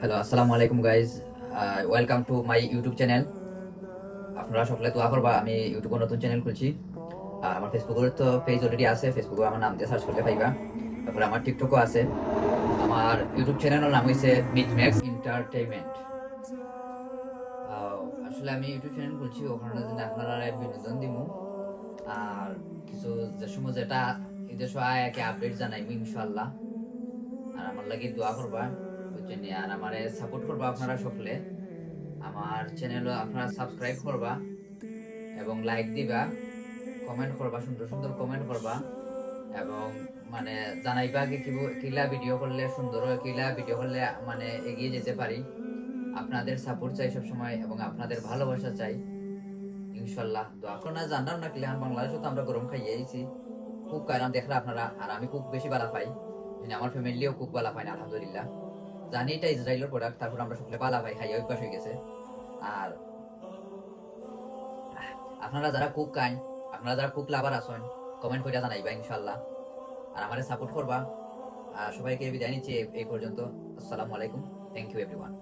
Hello, আসসালামু আলাইকুম guys. Welcome to my YouTube channel. আপনারা সকলে দোয়া করবা, আমি ইউটিউবে নতুন চ্যানেল খুলছি। আমার ফেসবুকের তো পেজ অলরেডি আছে, ফেসবুকে আমার নাম দিয়ে সার্চ করলে পাইবা। তারপরে আমার টিকটকও আছে। আমার ইউটিউব চ্যানেলের নাম হইছে মিথম্যাক্স এন্টারটেইনমেন্ট। আসলে আমি ইউটিউব চ্যানেল খুলছি ওখানে জন্য আপনারা বিনোদন দিমু, আর কিছু যে সময় যেটা এদের সহায় আপডেট জানাইবো ইনশাআল্লাহ। আর আমার লাগি দোয়া করবা, বুঝছেন? আর আমারে সাপোর্ট করবা আপনারা সকলে। আমার চ্যানেলও আপনারা সাবস্ক্রাইব করবা এবং লাইক দিবা, কমেন্ট করবা, সুন্দর সুন্দর কমেন্ট করবা এবং মানে জানাইবা যে কিলা ভিডিও করলে সুন্দর হয়, কিলা ভিডিও করলে মানে এগিয়ে যেতে পারি। আপনাদের সাপোর্ট চাই সব সময় এবং আপনাদের ভালোবাসা চাই। ইনশাল্লাহ দোয়া করো। না জানার না কিলা বাংলাদেশে তো আমরা গরম খাইয়ে আইছি, খুব কারণ দেখরা আপনারা, আর আমি খুব বেশি বালা পাই, আমার ফ্যামিলিও খুব বালা পাই না আলহামদুলিল্লাহ। জানি এটা ইসরায়েলের প্রোডাক্ট, তারপর আমরা সকলে বালা পাই, খাইয়া অভ্যাস হয়ে গেছে। আর আপনারা যারা কুক কাইন, আপনারা যারা কুক লাভার আছেন, কমেন্ট করে জানাইবা ইনশাআল্লাহ। আর আমারে সাপোর্ট করবা। আর সবাইকে বিদায় নিচ্ছি এই পর্যন্ত। আসসালামু আলাইকুম। Thank you everyone.